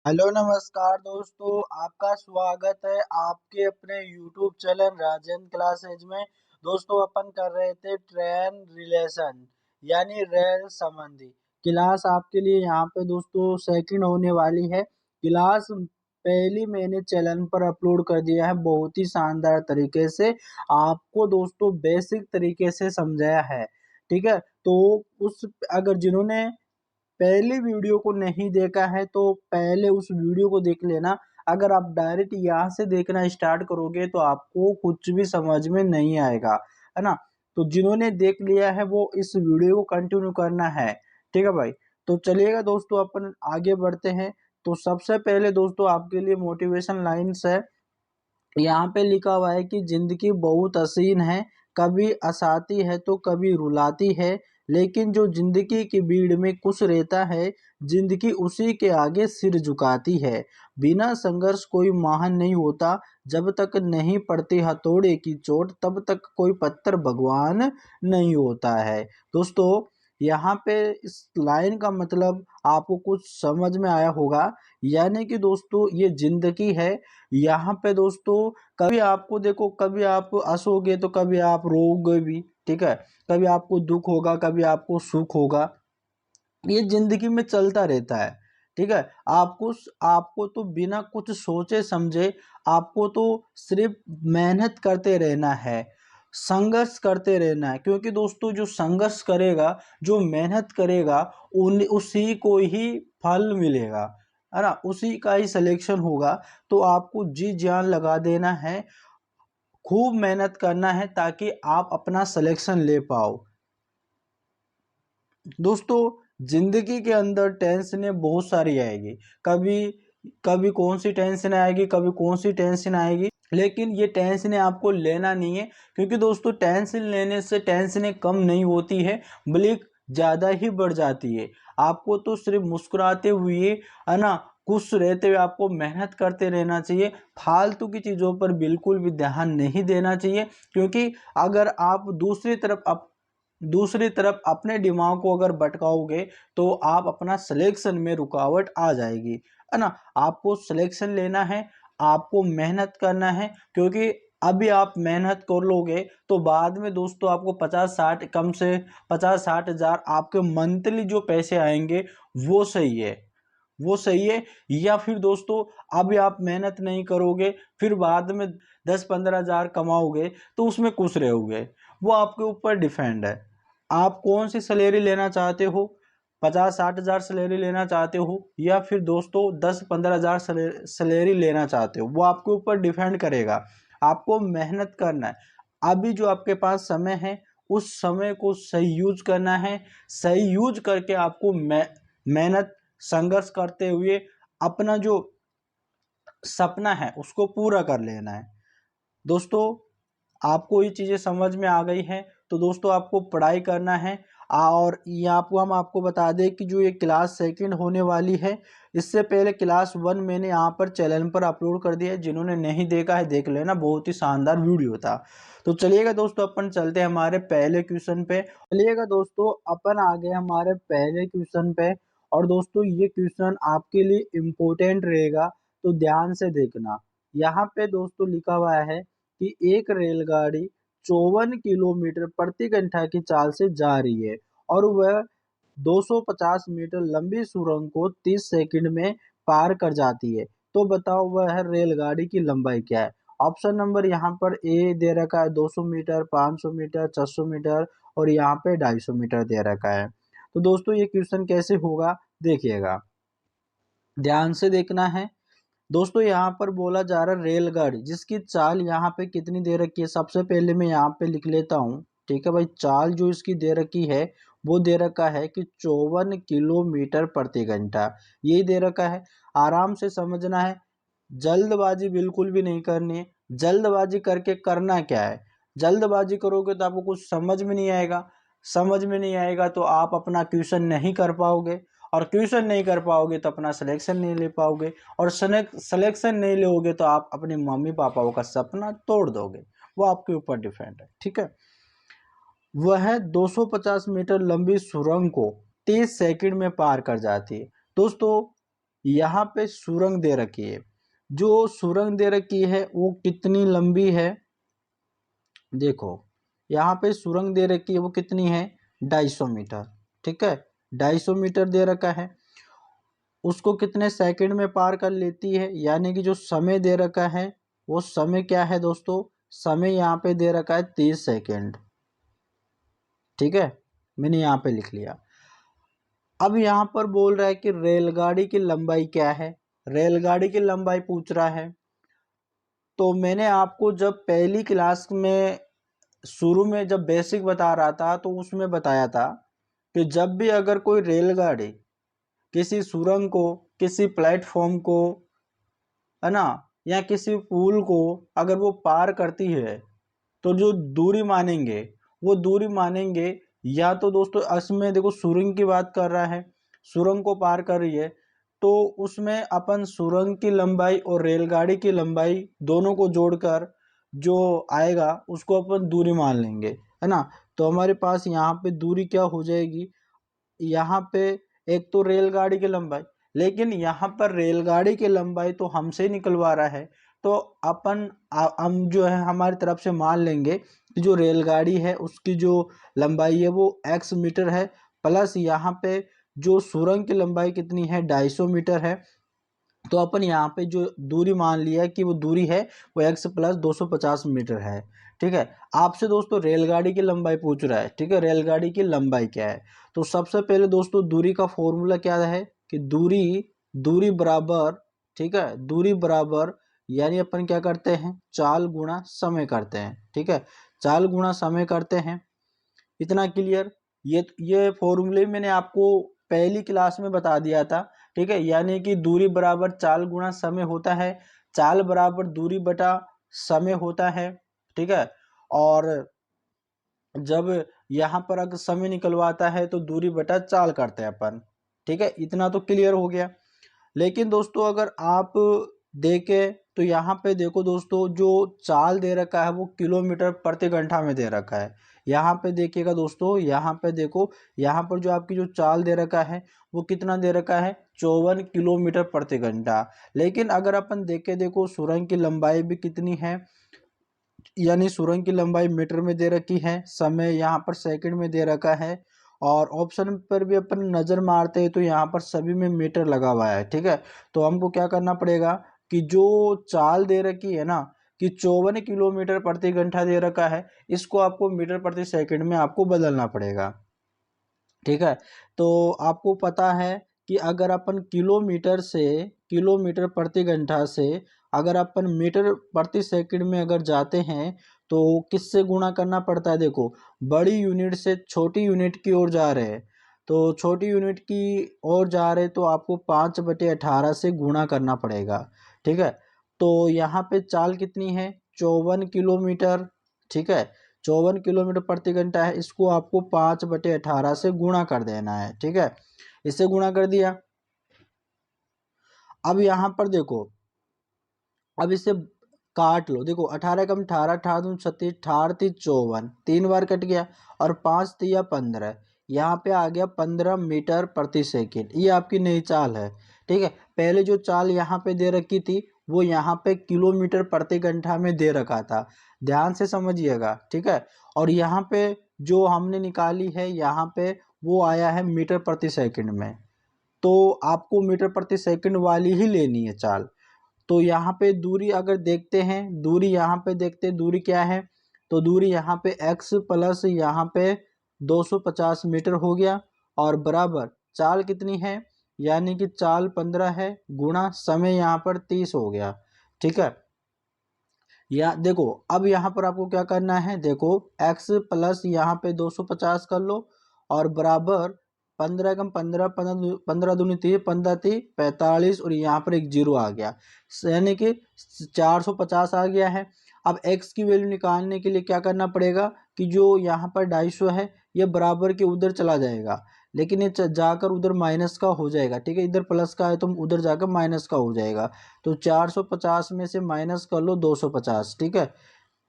Hello नमस्कार दोस्तों, आपका स्वागत है आपके अपने यूट्यूब चैनल राजेंद्र क्लासेज में। दोस्तों अपन कर रहे थे ट्रेन रिलेशन यानी रेल संबंधी क्लास आपके लिए यहाँ पे दोस्तों सेकंड होने वाली है। क्लास पहली मैंने चैनल पर अपलोड कर दिया है, बहुत ही शानदार तरीके से आपको दोस्तों बेसिक तरीके से समझाया है। ठीक है, तो उस अगर जिन्होंने पहली वीडियो को नहीं देखा है तो पहले उस वीडियो को देख लेना। अगर आप डायरेक्ट यहाँ से देखना स्टार्ट करोगे तो आपको कुछ भी समझ में नहीं आएगा, है ना। तो जिन्होंने देख लिया है वो इस वीडियो को कंटिन्यू करना है। ठीक है भाई, तो चलिएगा दोस्तों अपन आगे बढ़ते हैं। तो सबसे पहले दोस्तों आपके लिए मोटिवेशन लाइन्स है। यहाँ पे लिखा हुआ है कि जिंदगी बहुत हसीन है, कभी हंसाती है तो कभी रुलाती है, लेकिन जो जिंदगी की भीड़ में खुश रहता है, जिंदगी उसी के आगे सिर झुकाती है। बिना संघर्ष कोई महान नहीं होता, जब तक नहीं पड़ती हथौड़े की चोट तब तक कोई पत्थर भगवान नहीं होता है। दोस्तों यहाँ पे इस लाइन का मतलब आपको कुछ समझ में आया होगा। यानी कि दोस्तों ये जिंदगी है। यहाँ पे दोस्तों कभी आपको देखो, कभी आप हंसोगे तो कभी आप रोओगे भी। ठीक है, कभी आपको दुख होगा कभी आपको सुख होगा, ये जिंदगी में चलता रहता है। ठीक है, आपको तो बिना कुछ सोचे समझे आपको तो सिर्फ मेहनत करते रहना है, संघर्ष करते रहना है। क्योंकि दोस्तों जो संघर्ष करेगा, जो मेहनत करेगा, उन उसी को ही फल मिलेगा, है ना, उसी का ही सिलेक्शन होगा। तो आपको जी जान लगा देना है, खूब मेहनत करना है ताकि आप अपना सिलेक्शन ले पाओ। दोस्तों जिंदगी के अंदर टेंशनें बहुत सारी आएगी, कभी कभी कौन सी टेंशन आएगी, कभी कौन सी टेंशन आएगी, लेकिन ये टेंशनें आपको लेना नहीं है। क्योंकि दोस्तों टेंशन लेने से टेंशनें कम नहीं होती है, बल्कि ज़्यादा ही बढ़ जाती है। आपको तो सिर्फ मुस्कुराते हुए, है ना, खुश रहते हुए आपको मेहनत करते रहना चाहिए। फालतू की चीज़ों पर बिल्कुल भी ध्यान नहीं देना चाहिए। क्योंकि अगर आप दूसरी तरफ अपने दिमाग को अगर भटकाओगे तो आप अपना सिलेक्शन में रुकावट आ जाएगी, है ना। आपको सिलेक्शन लेना है, आपको मेहनत करना है। क्योंकि अभी आप मेहनत कर लोगे तो बाद में दोस्तों आपको 50-60 कम से 50-60 हज़ार आपके मंथली जो पैसे आएंगे वो सही है, वो सही है। या फिर दोस्तों अभी आप मेहनत नहीं करोगे, फिर बाद में 10-15 हज़ार कमाओगे तो उसमें खुश रहोगे, वो आपके ऊपर डिपेंड है। आप कौन सी सैलरी लेना चाहते हो, 50-60 हज़ार सैलरी लेना चाहते हो या फिर दोस्तों 10-15 हज़ार सैलरी लेना चाहते हो, वो आपके ऊपर डिपेंड करेगा। आपको मेहनत करना है। अभी जो आपके पास समय है उस समय को सही यूज करना है। सही यूज करके आपको मेहनत संघर्ष करते हुए अपना जो सपना है उसको पूरा कर लेना है। दोस्तों आपको ये चीज़ें समझ में आ गई हैं तो दोस्तों आपको पढ़ाई करना है। और ये आपको हम आपको बता दें कि जो ये क्लास सेकंड होने वाली है, इससे पहले क्लास वन मैंने यहाँ पर चैनल पर अपलोड कर दिया है, जिन्होंने नहीं देखा है देख लेना, बहुत ही शानदार वीडियो था। तो चलिएगा दोस्तों अपन चलते हैं हमारे पहले क्वेश्चन पे। चलिएगा दोस्तों अपन आ गए हमारे पहले क्वेश्चन पे। और दोस्तों ये क्वेश्चन आपके लिए इम्पोर्टेंट रहेगा, तो ध्यान से देखना। यहाँ पे दोस्तों लिखा हुआ है कि एक रेलगाड़ी 54 किलोमीटर प्रति घंटा की चाल से जा रही है और वह 250 मीटर लंबी सुरंग को 30 सेकंड में पार कर जाती है। तो बताओ वह रेलगाड़ी की लंबाई क्या है। ऑप्शन नंबर यहाँ पर ए दे रखा है 200 मीटर, 500 मीटर, 600 मीटर और यहाँ पे 250 मीटर दे रखा है। तो दोस्तों ये क्वेश्चन कैसे होगा देखिएगा, ध्यान से देखना है। दोस्तों यहाँ पर बोला जा रहा है रेलगाड़ी जिसकी चाल यहाँ पे कितनी दे रखी है, सबसे पहले मैं यहाँ पे लिख लेता हूँ। ठीक है भाई, चाल जो इसकी दे रखी है वो दे रखा है कि 54 किलोमीटर प्रति घंटा, यही दे रखा है। आराम से समझना है, जल्दबाजी बिल्कुल भी नहीं करनी है। जल्दबाजी करके करना क्या है, जल्दबाजी करोगे तो आपको कुछ समझ में नहीं आएगा, समझ में नहीं आएगा तो आप अपना क्वेश्चन नहीं कर पाओगे, और क्वेश्चन नहीं कर पाओगे तो अपना सिलेक्शन नहीं ले पाओगे, और सिलेक्शन नहीं लोगे तो आप अपने मम्मी पापाओं का सपना तोड़ दोगे। वो आपके ऊपर डिपेंड है। ठीक है, वह 250 मीटर लंबी सुरंग को 30 सेकंड में पार कर जाती है। दोस्तों यहाँ पे सुरंग दे रखी है, जो सुरंग दे रखी है वो कितनी लंबी है, देखो यहाँ पे सुरंग दे रखी है वो कितनी है, 250 मीटर। ठीक है, 250 मीटर दे रखा है, उसको कितने सेकंड में पार कर लेती है, यानी कि जो समय दे रखा है वो समय क्या है दोस्तों, समय यहाँ पे दे रखा है 30 सेकंड। ठीक है, मैंने यहाँ पे लिख लिया। अब यहाँ पर बोल रहा है कि रेलगाड़ी की लंबाई क्या है, रेलगाड़ी की लंबाई पूछ रहा है। तो मैंने आपको जब पहली क्लास में शुरू में जब बेसिक बता रहा था तो उसमें बताया था कि जब भी अगर कोई रेलगाड़ी किसी सुरंग को, किसी प्लेटफॉर्म को, है ना, या किसी पुल को अगर वो पार करती है तो जो दूरी मानेंगे वो दूरी मानेंगे, या तो दोस्तों इसमें देखो सुरंग की बात कर रहा है, सुरंग को पार कर रही है, तो उसमें अपन सुरंग की लंबाई और रेलगाड़ी की लंबाई दोनों को जोड़कर जो आएगा उसको अपन दूरी मान लेंगे, है ना। तो हमारे पास यहाँ पे दूरी क्या हो जाएगी, यहाँ पे एक तो रेलगाड़ी की लंबाई, लेकिन यहाँ पर रेलगाड़ी की लंबाई तो हमसे निकलवा रहा है, तो अपन हम जो है हमारी तरफ से मान लेंगे कि जो रेलगाड़ी है उसकी जो लंबाई है वो x मीटर है, प्लस यहाँ पे जो सुरंग की लंबाई कितनी है, 250 मीटर है। तो अपन यहाँ पे जो दूरी मान लिया है कि वो दूरी है वो x प्लस 250 मीटर है। ठीक है, आपसे दोस्तों रेलगाड़ी की लंबाई पूछ रहा है। ठीक है, रेलगाड़ी की लंबाई क्या है, तो सबसे पहले दोस्तों दूरी का फॉर्मूला क्या है कि दूरी दूरी बराबर, ठीक है, दूरी बराबर यानी अपन क्या करते हैं, चाल गुणा समय करते हैं। ठीक है, चाल गुणा समय करते हैं, इतना क्लियर। ये फॉर्मूले मैंने आपको पहली क्लास में बता दिया था। ठीक है, यानी कि दूरी बराबर चाल गुणा समय होता है, चाल बराबर दूरी बटा समय होता है। ठीक है, और जब यहाँ पर अगर समय निकलवाता है तो दूरी बटा चाल करते हैं अपन। ठीक है, इतना तो क्लियर हो गया। लेकिन दोस्तों अगर आप देखें तो यहाँ पे देखो दोस्तों, जो चाल दे रखा है वो किलोमीटर प्रति घंटा में दे रखा है। यहाँ पे देखिएगा दोस्तों, यहाँ पे देखो, यहाँ पर जो आपकी जो चाल दे रखा है वो कितना दे रखा है, 54 किलोमीटर प्रति घंटा। लेकिन अगर अपन देखें, देखो सुरंग की लंबाई भी कितनी है, यानी सुरंग की लंबाई मीटर में दे रखी है, समय यहाँ पर सेकंड में दे रखा है, और ऑप्शन पर भी अपन नज़र मारते हैं तो यहाँ पर सभी में मीटर लगा हुआ है। ठीक है, तो हमको क्या करना पड़ेगा कि जो चाल दे रखी है ना कि 54 किलोमीटर प्रति घंटा दे रखा है, इसको आपको मीटर प्रति सेकंड में आपको बदलना पड़ेगा। ठीक है, तो आपको पता है कि अगर अपन किलोमीटर प्रति घंटा से अगर अपन मीटर प्रति सेकंड में अगर जाते हैं तो किससे गुणा करना पड़ता है, देखो बड़ी यूनिट से छोटी यूनिट की ओर जा रहे हैं, तो छोटी यूनिट की ओर जा रहे तो आपको 5/18 से गुणा करना पड़ेगा। ठीक है, तो यहाँ पे चाल कितनी है, 54 किलोमीटर। ठीक है, 54 किलोमीटर प्रति घंटा है, इसको आपको 5/18 से गुणा कर देना है। ठीक है, इससे गुणा कर दिया। अब यहाँ पर देखो, अब इसे काट लो, देखो 18 कम 18, 18×2 36, 18×3 = 54, 3 बार कट गया, और 5×3 = 15, यहाँ पे आ गया 15 मीटर प्रति सेकंड। ये आपकी नई चाल है। ठीक है, पहले जो चाल यहाँ पे दे रखी थी वो यहाँ पे किलोमीटर प्रति घंटा में दे रखा था, ध्यान से समझिएगा। ठीक है, और यहाँ पे जो हमने निकाली है यहाँ पे वो आया है मीटर प्रति सेकंड में, तो आपको मीटर प्रति सेकंड वाली ही लेनी है चाल। तो यहाँ पे दूरी अगर देखते हैं, दूरी यहाँ पे देखते हैं, दूरी क्या है, तो दूरी यहाँ पे x प्लस यहाँ पे 250 मीटर हो गया, और बराबर चाल कितनी है, यानी कि चाल 15 है, गुणा समय यहाँ पर 30 हो गया। ठीक है, या देखो अब यहाँ पर आपको क्या करना है, देखो x प्लस यहाँ पे 250 कर लो, और बराबर 15 × 15, 15×2 = 30, 15×3 = 45, और यहाँ पर एक जीरो आ गया, यानी कि 450 आ गया है। अब x की वैल्यू निकालने के लिए क्या करना पड़ेगा कि जो यहाँ पर 250 है ये बराबर के उधर चला जाएगा, लेकिन ये जाकर उधर माइनस का हो जाएगा। ठीक है, इधर प्लस का है तो उधर जाकर माइनस का हो जाएगा, तो 450 में से माइनस कर लो 250। ठीक है,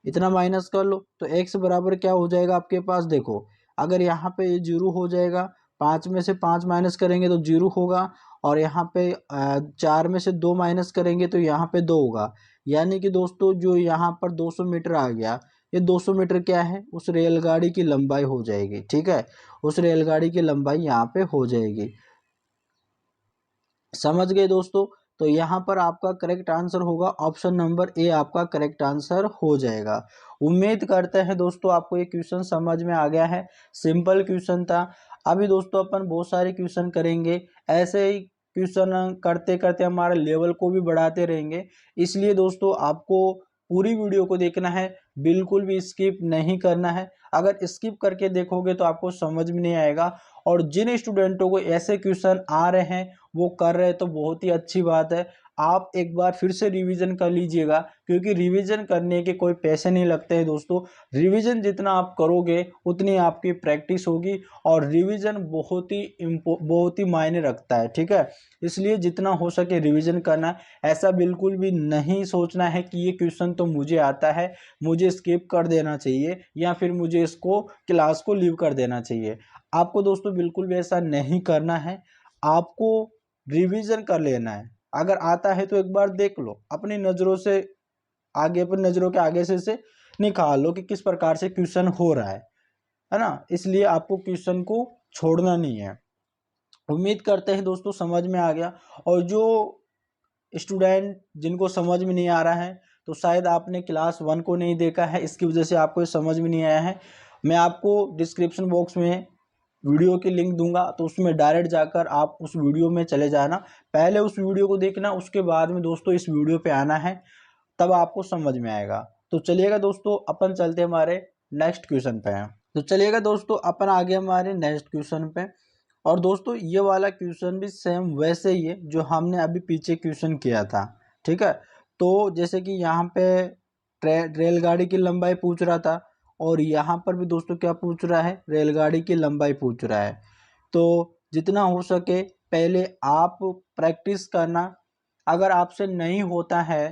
इतना माइनस कर लो तो x बराबर क्या हो जाएगा आपके पास, देखो अगर यहाँ पे ये जीरो हो जाएगा, 5 में से 5 माइनस करेंगे तो जीरो होगा, और यहाँ पे 4 में से 2 माइनस करेंगे तो यहाँ पे 2 होगा। यानी कि दोस्तों जो यहाँ पर 200 मीटर आ गया, ये 200 मीटर क्या है, उस रेलगाड़ी की लंबाई हो जाएगी। ठीक है, उस रेलगाड़ी की लंबाई यहाँ पे हो जाएगी। समझ गए दोस्तों? तो यहाँ पर आपका करेक्ट आंसर होगा ऑप्शन नंबर ए, आपका करेक्ट आंसर हो जाएगा। उम्मीद करते हैं दोस्तों आपको ये क्वेश्चन समझ में आ गया है। सिंपल क्वेश्चन था। अभी दोस्तों अपन बहुत सारे क्वेश्चन करेंगे, ऐसे ही क्वेश्चन करते करते हमारे लेवल को भी बढ़ाते रहेंगे। इसलिए दोस्तों आपको पूरी वीडियो को देखना है, बिल्कुल भी स्किप नहीं करना है। अगर स्किप करके देखोगे तो आपको समझ में नहीं आएगा। और जिन स्टूडेंटों को ऐसे क्वेश्चन आ रहे हैं वो कर रहे हैं तो बहुत ही अच्छी बात है। आप एक बार फिर से रिवीजन कर लीजिएगा, क्योंकि रिवीजन करने के कोई पैसे नहीं लगते हैं दोस्तों। रिवीजन जितना आप करोगे उतनी आपकी प्रैक्टिस होगी, और रिवीजन बहुत ही मायने रखता है। ठीक है, इसलिए जितना हो सके रिवीजन करना। ऐसा बिल्कुल भी नहीं सोचना है कि ये क्वेश्चन तो मुझे आता है, मुझे स्किप कर देना चाहिए, या फिर मुझे इसको क्लास को लीव कर देना चाहिए। आपको दोस्तों बिल्कुल भी ऐसा नहीं करना है। आपको रिवीजन कर लेना है। अगर आता है तो एक बार देख लो, अपनी नज़रों से आगे, अपनी नज़रों के आगे से निकाल लो कि किस प्रकार से क्वेश्चन हो रहा है ना। इसलिए आपको क्वेश्चन को छोड़ना नहीं है। उम्मीद करते हैं दोस्तों समझ में आ गया। और जो स्टूडेंट जिनको समझ में नहीं आ रहा है, तो शायद आपने क्लास 1 को नहीं देखा है, इसकी वजह से आपको ये समझ में नहीं आया है। मैं आपको डिस्क्रिप्शन बॉक्स में वीडियो की लिंक दूंगा, तो उसमें डायरेक्ट जाकर आप उस वीडियो में चले जाना। पहले उस वीडियो को देखना, उसके बाद में दोस्तों इस वीडियो पे आना है, तब आपको समझ में आएगा। तो चलिएगा दोस्तों अपन चलते हमारे नेक्स्ट क्वेश्चन पे हैं। तो चलिएगा दोस्तों अपन आगे हमारे नेक्स्ट क्वेश्चन पे। और दोस्तों ये वाला क्वेश्चन भी सेम वैसे ही है जो हमने अभी पीछे क्वेश्चन किया था। ठीक है, तो जैसे कि यहाँ पे रेलगाड़ी की लंबाई पूछ रहा था, और यहाँ पर भी दोस्तों क्या पूछ रहा है, रेलगाड़ी की लंबाई पूछ रहा है। तो जितना हो सके पहले आप प्रैक्टिस करना। अगर आपसे नहीं होता है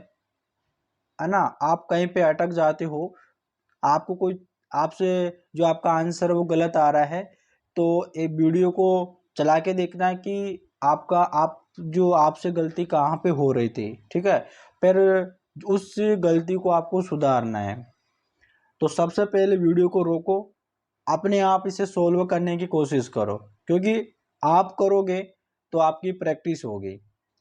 ना, आप कहीं पे अटक जाते हो, आपको कोई आपसे जो आपका आंसर वो गलत आ रहा है, तो एक वीडियो को चला के देखना है कि आप जो आपसे गलती कहाँ पे हो रही थी। ठीक है, फिर उस गलती को आपको सुधारना है। तो सबसे पहले वीडियो को रोको, अपने आप इसे सोल्व करने की कोशिश करो, क्योंकि आप करोगे तो आपकी प्रैक्टिस होगी।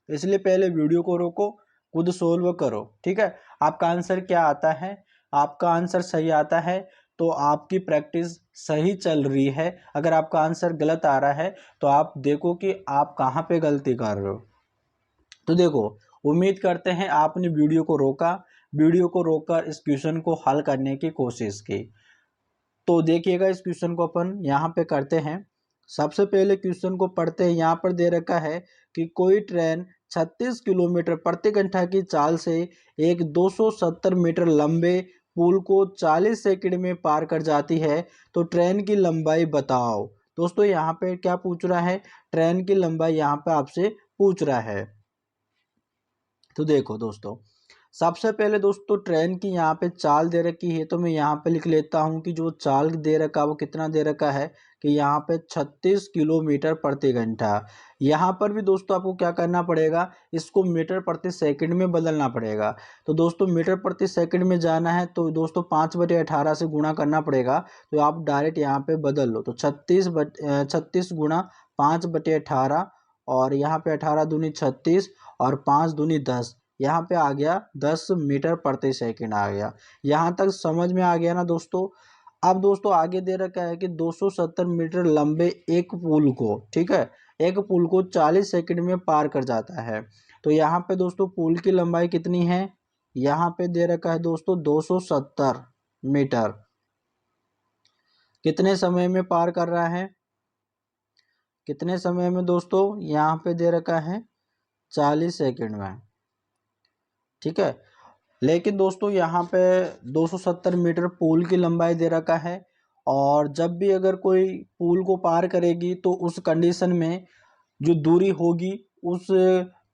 इसलिए पहले वीडियो को रोको, खुद सोल्व करो। ठीक है, आपका आंसर क्या आता है, आपका आंसर सही आता है तो आपकी प्रैक्टिस सही चल रही है। अगर आपका आंसर गलत आ रहा है तो आप देखो कि आप कहाँ पे गलती कर रहे हो। तो देखो, उम्मीद करते हैं आपने वीडियो को रोका, वीडियो को रोककर इस क्वेश्चन को हल करने की कोशिश की। तो देखिएगा इस क्वेश्चन को अपन यहाँ पे करते हैं। सबसे पहले क्वेश्चन को पढ़ते हैं। यहाँ पर दे रखा है कि कोई ट्रेन 36 किलोमीटर प्रति घंटा की चाल से एक 270 मीटर लंबे पुल को 40 सेकंड में पार कर जाती है, तो ट्रेन की लंबाई बताओ। दोस्तों यहाँ पे क्या पूछ रहा है, ट्रेन की लंबाई यहाँ पे आपसे पूछ रहा है। तो देखो दोस्तों, सबसे पहले दोस्तों ट्रेन की यहाँ पे चाल दे रखी है, तो मैं यहाँ पे लिख लेता हूँ कि जो चाल दे रखा है वो कितना दे रखा है कि यहाँ पे 36 किलोमीटर प्रति घंटा। यहाँ पर भी दोस्तों आपको क्या करना पड़ेगा, इसको मीटर प्रति सेकंड में बदलना पड़ेगा। तो दोस्तों मीटर प्रति सेकंड में जाना है तो दोस्तों 5/18 से गुणा करना पड़ेगा। तो आप डायरेक्ट यहाँ पे बदल लो, तो 36 गुणा 5/18, और यहाँ पे 18 दूनी 36 और 5 दूनी 10, यहाँ पे आ गया 10 मीटर प्रति सेकंड आ गया। यहाँ तक समझ में आ गया ना दोस्तों। अब दोस्तों आगे दे रखा है कि 270 मीटर लंबे एक पुल को, ठीक है, एक पुल को 40 सेकंड में पार कर जाता है। तो यहाँ पे दोस्तों पुल की लंबाई कितनी है, यहाँ पे दे रखा है दोस्तों 270 मीटर, कितने समय में पार कर रहा है, कितने समय में दोस्तों, यहाँ पे दे रखा है 40 सेकंड में। ठीक है, लेकिन दोस्तों यहाँ पे 270 मीटर पुल की लंबाई दे रखा है, और जब भी अगर कोई पुल को पार करेगी तो उस कंडीशन में जो दूरी होगी उस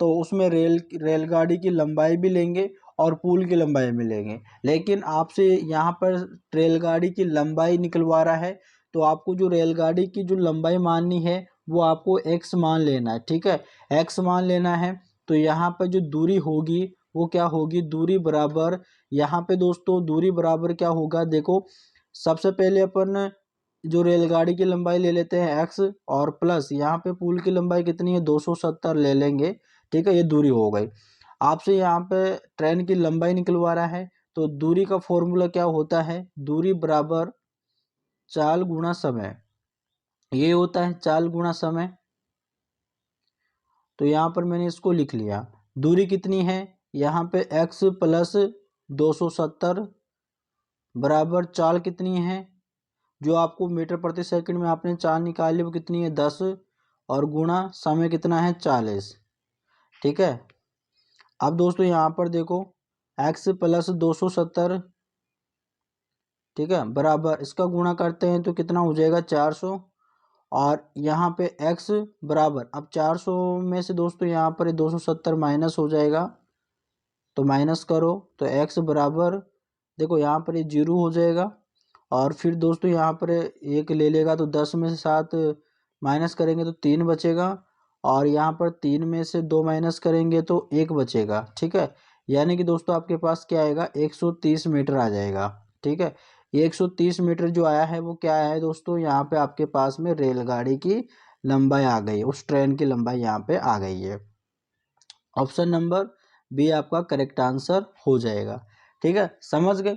तो उसमें रेलगाड़ी की लंबाई भी लेंगे और पुल की लंबाई भी लेंगे। लेकिन आपसे यहाँ पर रेलगाड़ी की लंबाई निकलवा रहा है, तो आपको जो रेलगाड़ी की जो लंबाई माननी है वो आपको x मान लेना है, ठीक है। x मान लेना है तो यहाँ पर जो दूरी होगी वो क्या होगी, दूरी बराबर, यहाँ पे दोस्तों दूरी बराबर क्या होगा, देखो सबसे पहले अपन जो रेलगाड़ी की लंबाई ले लेते हैं x, और प्लस यहाँ पे पुल की लंबाई कितनी है 270 ले लेंगे, ठीक है। ये दूरी हो गई। आपसे यहाँ पे ट्रेन की लंबाई निकलवा रहा है तो दूरी का फॉर्मूला क्या होता है, दूरी बराबर चाल गुणा समय, ये होता है चाल गुणा समय। तो यहाँ पर मैंने इसको लिख लिया। दूरी कितनी है, यहाँ पे x प्लस 270 बराबर चाल कितनी है, जो आपको मीटर प्रति सेकंड में आपने चाल निकाली वो कितनी है 10, और गुणा समय कितना है 40, ठीक है। अब दोस्तों यहाँ पर देखो x प्लस 270, ठीक है, बराबर इसका गुणा करते हैं तो कितना हो जाएगा 400, और यहाँ पे x बराबर, अब 400 में से दोस्तों यहाँ पर 270 माइनस हो जाएगा, तो माइनस करो तो x बराबर, देखो यहाँ पर ये 0 हो जाएगा, और फिर दोस्तों यहाँ पर एक ले लेगा तो 10 में से 7 माइनस करेंगे तो 3 बचेगा, और यहाँ पर 3 में से 2 माइनस करेंगे तो 1 बचेगा, ठीक है। यानी कि दोस्तों आपके पास क्या आएगा 130 मीटर आ जाएगा, ठीक है। ये 130 मीटर जो आया है वो क्या आया है दोस्तों, यहाँ पे आपके पास में रेलगाड़ी की लंबाई आ गई, उस ट्रेन की लंबाई यहाँ पे आ गई है। ऑप्शन नंबर बी आपका करेक्ट आंसर हो जाएगा, ठीक है। समझ गए,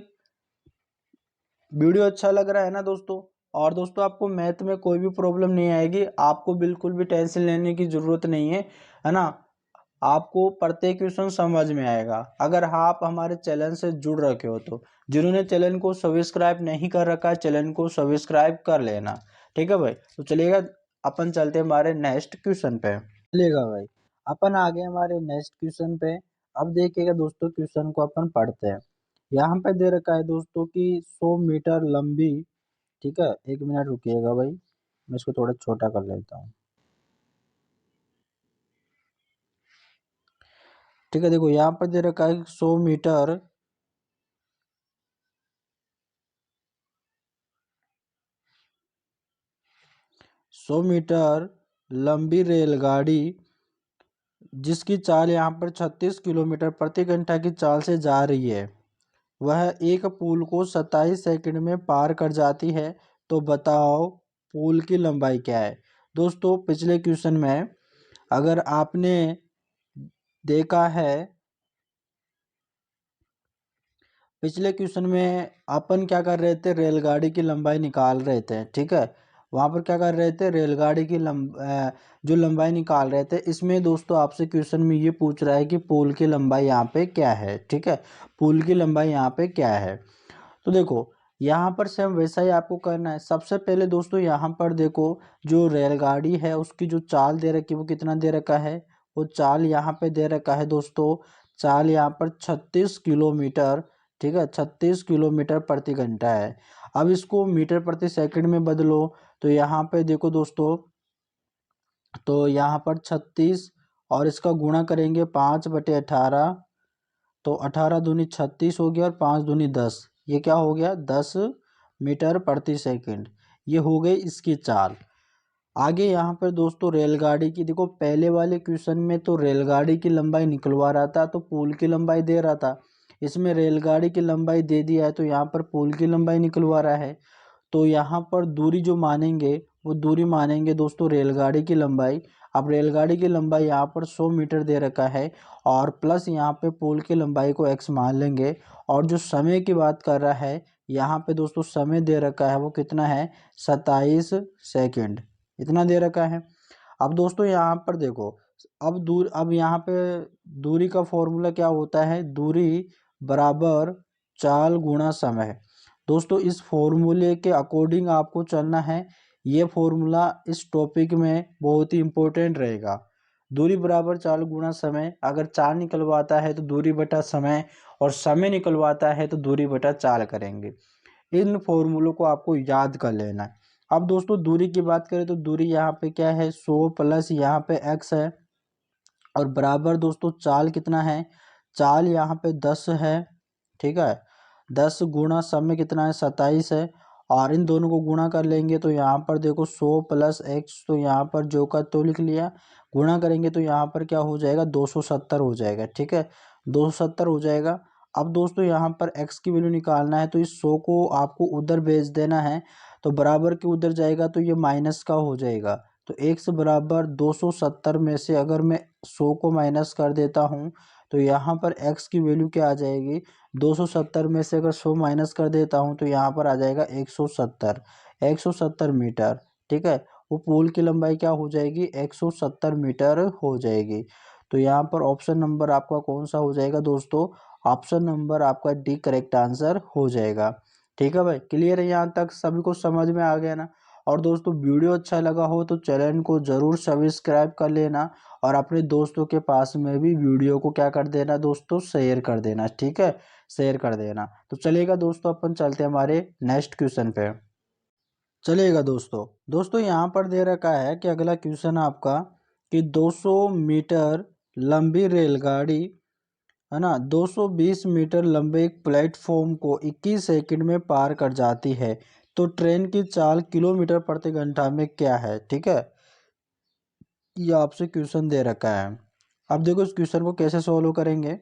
वीडियो अच्छा लग रहा है ना दोस्तों। और दोस्तों आपको मैथ में कोई भी प्रॉब्लम नहीं आएगी, आपको बिल्कुल भी टेंशन लेने की ज़रूरत नहीं है ना। आपको प्रत्येक क्वेश्चन समझ में आएगा अगर आप हमारे चैनल से जुड़ रखे हो तो। जिन्होंने चैनल को सब्सक्राइब नहीं कर रखा है चैनल को सब्सक्राइब कर लेना, ठीक है भाई। तो चलिएगा अपन चलते हैं हमारे नेक्स्ट क्वेश्चन पे, चलिएगा भाई अपन आ गए हमारे नेक्स्ट क्वेश्चन पे। अब देखिएगा दोस्तों क्वेश्चन को अपन पढ़ते हैं। यहाँ पे दे रखा है दोस्तों कि 100 मीटर लंबी, ठीक है, 1 मिनट रुकिएगा भाई, मैं इसको थोड़ा छोटा कर लेता हूँ, ठीक है। देखो यहाँ पर दे रखा है 100 मीटर, 100 मीटर लंबी रेलगाड़ी जिसकी चाल यहाँ पर 36 किलोमीटर प्रति घंटा की चाल से जा रही है, वह एक पुल को 27 सेकंड में पार कर जाती है, तो बताओ पुल की लंबाई क्या है। दोस्तों पिछले क्वेश्चन में अगर आपने देखा है, पिछले क्वेश्चन में अपन क्या कर रहे थे, रेलगाड़ी की लंबाई निकाल रहे थे, ठीक है। वहाँ पर क्या कर रहे थे, रेलगाड़ी की जो लंबाई निकाल रहे थे। इसमें दोस्तों आपसे क्वेश्चन में ये पूछ रहा है कि पुल की लंबाई यहाँ पे क्या है, ठीक है, पुल की लंबाई यहाँ पे क्या है। तो देखो यहाँ पर सेम वैसा ही आपको करना है। सबसे पहले दोस्तों यहाँ पर देखो जो रेलगाड़ी है उसकी जो चाल दे रखी है वो कितना दे रखा है, वो चाल यहाँ पे दे रखा है दोस्तों, चाल यहाँ पर 36 किलोमीटर, ठीक है, 36 किलोमीटर प्रति घंटा है। अब इसको मीटर प्रति सेकंड में बदलो तो यहाँ पे देखो दोस्तों, तो यहाँ पर 36 और इसका गुणा करेंगे 5/18, तो 18 दूनी 36 हो गया और 5 दूनी 10, ये क्या हो गया 10 मीटर प्रति सेकंड, ये हो गई इसकी चाल। आगे यहाँ पर दोस्तों रेलगाड़ी की, देखो पहले वाले क्वेश्चन में तो रेलगाड़ी की लंबाई निकलवा रहा था तो पुल की लंबाई दे रहा था, इसमें रेलगाड़ी की लंबाई दे दिया है तो यहाँ पर पुल की लंबाई निकलवा रहा है। तो यहाँ पर दूरी जो मानेंगे वो दूरी मानेंगे दोस्तों रेलगाड़ी की लंबाई। अब रेलगाड़ी की लंबाई यहाँ पर 100 मीटर दे रखा है, और प्लस यहाँ पे पुल की लंबाई को x मान लेंगे, और जो समय की बात कर रहा है यहाँ पे दोस्तों समय दे रखा है वो कितना है 27 सेकंड, इतना दे रखा है। अब दोस्तों यहाँ पर देखो, अब यहाँ पे दूरी का फॉर्मूला क्या होता है, दूरी बराबर चाल गुणा समय। दोस्तों इस फॉर्मूले के अकॉर्डिंग आपको चलना है, ये फॉर्मूला इस टॉपिक में बहुत ही इम्पोर्टेंट रहेगा। दूरी बराबर चाल गुणा समय, अगर चाल निकलवाता है तो दूरी बटा समय, और समय निकलवाता है तो दूरी बटा चाल करेंगे। इन फॉर्मूलों को आपको याद कर लेना है। अब दोस्तों दूरी की बात करें तो दूरी यहाँ पे क्या है 100 प्लस यहाँ पे x है, और बराबर दोस्तों चाल कितना है, चाल यहाँ पे 10 है, ठीक है, 10 गुणा समय कितना है 27 है, और इन दोनों को गुणा कर लेंगे तो यहाँ पर देखो 100 प्लस एक्स, तो यहाँ पर जो का तो लिख लिया, गुणा करेंगे तो यहाँ पर क्या हो जाएगा 270 हो जाएगा। ठीक है, 270 हो जाएगा। अब दोस्तों यहाँ पर x की वैल्यू निकालना है, तो इस 100 को आपको उधर भेज देना है, तो बराबर के उधर जाएगा तो ये माइनस का हो जाएगा। तो x बराबर 270 में से अगर मैं 100 को माइनस कर देता हूँ तो यहाँ पर x की वैल्यू क्या आ जाएगी, 270 में से अगर 100 माइनस कर देता हूँ तो यहाँ पर आ जाएगा 170 मीटर। ठीक है, वो पुल की लंबाई क्या हो जाएगी, 170 मीटर हो जाएगी। तो यहाँ पर ऑप्शन नंबर आपका कौन सा हो जाएगा दोस्तों, ऑप्शन नंबर आपका डी करेक्ट आंसर हो जाएगा। ठीक है भाई, क्लियर है यहाँ तक, सभी को समझ में आ गया ना। और दोस्तों वीडियो अच्छा लगा हो तो चैनल को ज़रूर सब्सक्राइब कर लेना, और अपने दोस्तों के पास में भी वीडियो को क्या कर देना दोस्तों, शेयर कर देना। ठीक है, शेयर कर देना। तो चलेगा दोस्तों, अपन चलते हैं हमारे नेक्स्ट क्वेश्चन पे। चलेगा दोस्तों, यहाँ पर दे रखा है कि अगला क्वेश्चन आपका कि 200 मीटर लंबी रेलगाड़ी, है ना, 220 मीटर लंबे एक प्लेटफॉर्म को 21 सेकंड में पार कर जाती है, तो ट्रेन की चाल किलोमीटर प्रति घंटा में क्या है। ठीक है, ये आपसे क्वेश्चन दे रखा है। अब देखो इस क्वेश्चन को कैसे सॉल्व करेंगे।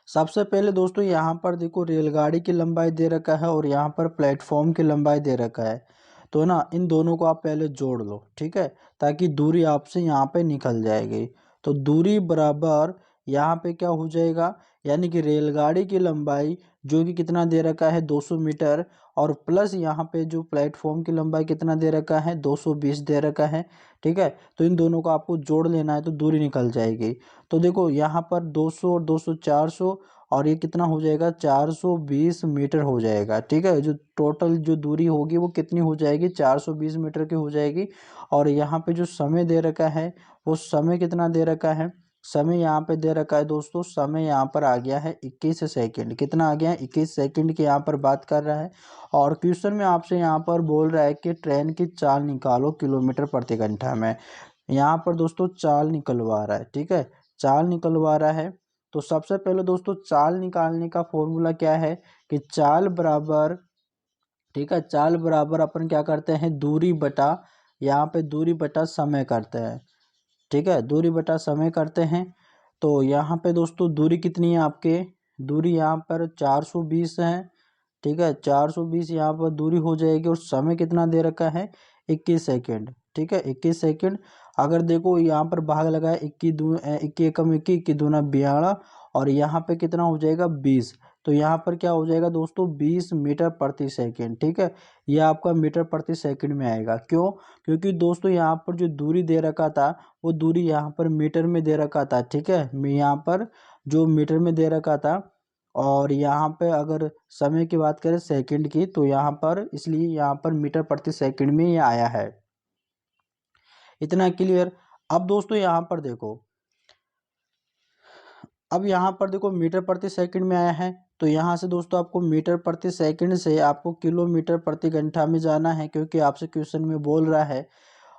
सबसे पहले दोस्तों यहाँ पर देखो रेलगाड़ी की लंबाई दे रखा है और यहाँ पर प्लेटफॉर्म की लंबाई दे रखा है, तो ना इन दोनों को आप पहले जोड़ लो। ठीक है, ताकि दूरी आपसे यहाँ पे निकल जाएगी। तो दूरी बराबर यहाँ पे क्या हो जाएगा, यानी कि रेलगाड़ी की लंबाई जो कि कितना दे रखा है 200 मीटर, और प्लस यहाँ पे जो प्लेटफॉर्म की लंबाई कितना दे रखा है 220 दे रखा है। ठीक है, तो इन दोनों को आपको जोड़ लेना है तो दूरी निकल जाएगी। तो देखो यहाँ पर 200 और 200 400, और ये कितना हो जाएगा 420 मीटर हो जाएगा। ठीक है, जो टोटल जो दूरी होगी वो कितनी हो जाएगी 420 मीटर की हो जाएगी। और यहाँ पे जो समय दे रखा है वो समय कितना दे रखा है, समय यहाँ पे दे रखा है दोस्तों, समय यहाँ पर आ गया है 21 सेकंड। कितना आ गया है 21 सेकंड की यहाँ पर बात कर रहा है। और क्वेश्चन में आपसे यहाँ पर बोल रहा है कि ट्रेन की चाल निकालो किलोमीटर प्रति घंटा में। यहाँ पर दोस्तों चाल निकलवा रहा है। ठीक है, चाल निकलवा रहा है। तो सबसे पहले दोस्तों चाल निकालने का फॉर्मूला क्या है कि चाल बराबर, ठीक है, चाल बराबर अपन क्या करते हैं दूरी बटा, यहाँ पे दूरी बटा समय करते हैं। ठीक है, दूरी बटा समय करते हैं। तो यहाँ पे दोस्तों दूरी कितनी है आपके, दूरी यहाँ पर 420 है। ठीक है, 420 यहाँ पर दूरी हो जाएगी, और समय कितना दे रखा है 21 सेकेंड। ठीक है, 21 सेकेंड। अगर देखो यहाँ पर भाग लगाए 21 एकम 21 दूना 42, और यहाँ पे कितना हो जाएगा 20। तो यहाँ पर क्या हो जाएगा दोस्तों 20 मीटर प्रति सेकेंड। ठीक है, ये आपका मीटर प्रति सेकेंड में आएगा। क्यों, क्योंकि दोस्तों यहाँ पर जो दूरी दे रखा था वो दूरी यहाँ पर मीटर में दे रखा था। ठीक है, यहाँ पर जो मीटर में दे रखा था, और यहाँ पे अगर समय की बात करें सेकंड की, तो यहाँ पर इसलिए यहाँ पर मीटर प्रति सेकंड में ये आया है। इतना क्लियर। अब दोस्तों यहाँ पर देखो, अब यहाँ पर देखो मीटर प्रति सेकंड में आया है, तो यहाँ से दोस्तों आपको मीटर प्रति सेकंड से आपको किलोमीटर प्रति घंटा में जाना है, क्योंकि आपसे क्वेश्चन में बोल रहा है।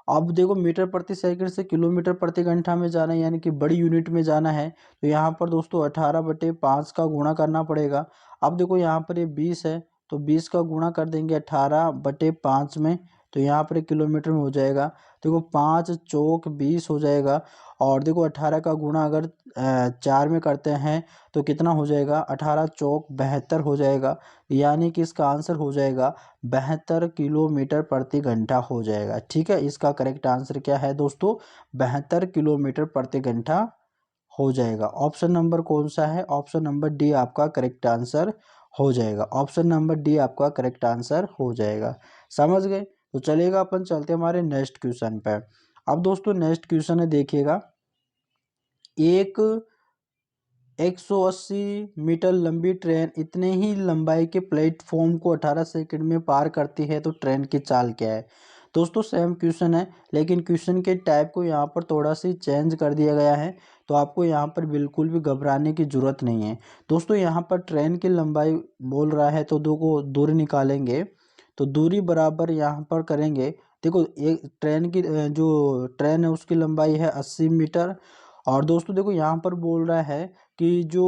अब देखो मीटर प्रति सेकंड से किलोमीटर प्रति घंटा में जाना है, यानी कि बड़ी यूनिट में जाना है, तो यहाँ पर दोस्तों 18/5 का गुणा करना पड़ेगा। अब देखो यहाँ पर ये 20 है, तो 20 का गुणा कर देंगे 18/5 में, तो यहाँ पर किलोमीटर में हो जाएगा। देखो 5 चौक 20 हो जाएगा। और देखो 18 का गुणा अगर 4 में करते हैं तो कितना हो जाएगा, 18 चौक 72 हो जाएगा। यानी कि इसका आंसर हो जाएगा 72 किलोमीटर प्रति घंटा हो जाएगा। ठीक है, इसका करेक्ट आंसर क्या है दोस्तों, 72 किलोमीटर प्रति घंटा हो जाएगा। ऑप्शन नंबर कौन सा है, ऑप्शन नंबर डी आपका करेक्ट आंसर हो जाएगा। ऑप्शन नंबर डी आपका करेक्ट आंसर हो जाएगा। समझ गए। तो चलेगा, अपन चलते हमारे नेक्स्ट क्वेश्चन पे। अब दोस्तों नेक्स्ट क्वेश्चन है, देखिएगा, एक 180 मीटर लंबी ट्रेन इतने ही लंबाई के प्लेटफॉर्म को 18 सेकंड में पार करती है, तो ट्रेन की चाल क्या है। दोस्तों सेम क्वेश्चन है, लेकिन क्वेश्चन के टाइप को यहाँ पर थोड़ा सी चेंज कर दिया गया है, तो आपको यहाँ पर बिल्कुल भी घबराने की ज़रूरत नहीं है। दोस्तों यहाँ पर ट्रेन की लंबाई बोल रहा है, तो दो को दूरी निकालेंगे, तो दूरी बराबर यहाँ पर करेंगे। देखो एक ट्रेन की जो ट्रेन है उसकी लंबाई है 80 मीटर। और दोस्तों देखो यहाँ पर बोल रहा है कि जो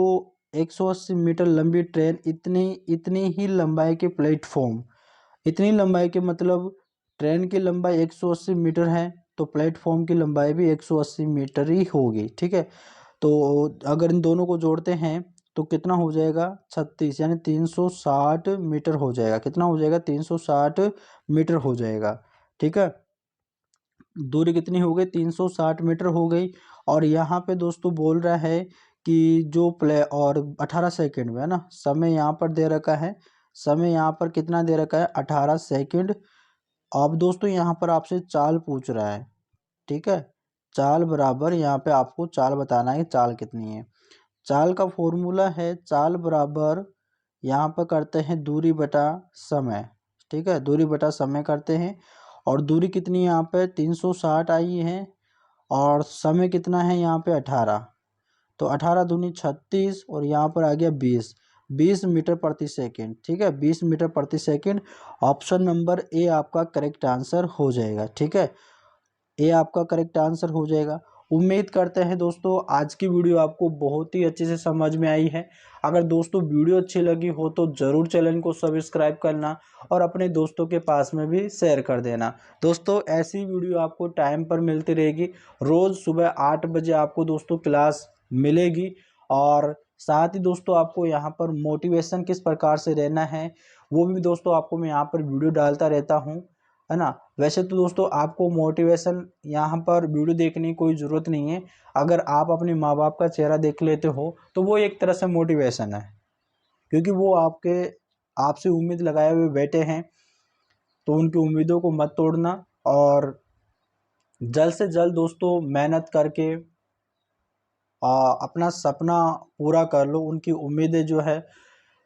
180 मीटर लंबी ट्रेन इतनी ही लंबाई के प्लेटफॉर्म, इतनी लंबाई के मतलब ट्रेन की लंबाई 180 मीटर है तो प्लेटफॉर्म की लंबाई भी 180 मीटर ही होगी। ठीक है, तो अगर इन दोनों को जोड़ते हैं तो कितना हो जाएगा 36, यानी 360 मीटर हो जाएगा। कितना हो जाएगा 360 मीटर हो जाएगा। ठीक है, दूरी कितनी हो गई 360 मीटर हो गई। और यहाँ पे दोस्तों बोल रहा है कि जो प्ले और 18 सेकंड में है ना, समय यहाँ पर दे रखा है, समय यहाँ पर कितना दे रखा है 18 सेकंड। अब दोस्तों यहाँ पर आपसे चाल पूछ रहा है। ठीक है, चाल बराबर यहाँ पे आपको चाल बताना है कि चाल कितनी है। चाल का फॉर्मूला है चाल बराबर यहाँ पर करते हैं दूरी बटा समय। ठीक है, दूरी बटा समय करते हैं और दूरी कितनी यहाँ पे 360 आई है और समय कितना है यहाँ पे 18, तो 18 दूनी 36 और यहाँ पर आ गया 20 मीटर प्रति सेकंड। ठीक है, 20 मीटर प्रति सेकंड। ऑप्शन नंबर ए आपका करेक्ट आंसर हो जाएगा। ठीक है, ये आपका करेक्ट आंसर हो जाएगा। उम्मीद करते हैं दोस्तों आज की वीडियो आपको बहुत ही अच्छे से समझ में आई है। अगर दोस्तों वीडियो अच्छी लगी हो तो ज़रूर चैनल को सब्सक्राइब करना और अपने दोस्तों के पास में भी शेयर कर देना। दोस्तों ऐसी वीडियो आपको टाइम पर मिलती रहेगी। रोज़ सुबह 8 बजे आपको दोस्तों क्लास मिलेगी और साथ ही दोस्तों आपको यहाँ पर मोटिवेशन किस प्रकार से रहना है वो भी दोस्तों आपको मैं यहाँ पर वीडियो डालता रहता हूँ, है ना। वैसे तो दोस्तों आपको मोटिवेशन यहाँ पर वीडियो देखने की कोई ज़रूरत नहीं है। अगर आप अपने माँ बाप का चेहरा देख लेते हो तो वो एक तरह से मोटिवेशन है, क्योंकि वो आपसे उम्मीद लगाए हुए बैठे हैं। तो उनकी उम्मीदों को मत तोड़ना और जल्द से जल्द दोस्तों मेहनत करके अपना सपना पूरा कर लो। उनकी उम्मीदें जो है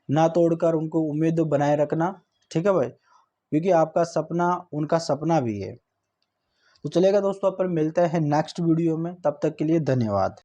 ना तोड़कर उनको उम्मीद बनाए रखना। ठीक है भाई, क्योंकि आपका सपना उनका सपना भी है। तो चलेगा दोस्तों, अपन मिलते हैं नेक्स्ट वीडियो में, तब तक के लिए धन्यवाद।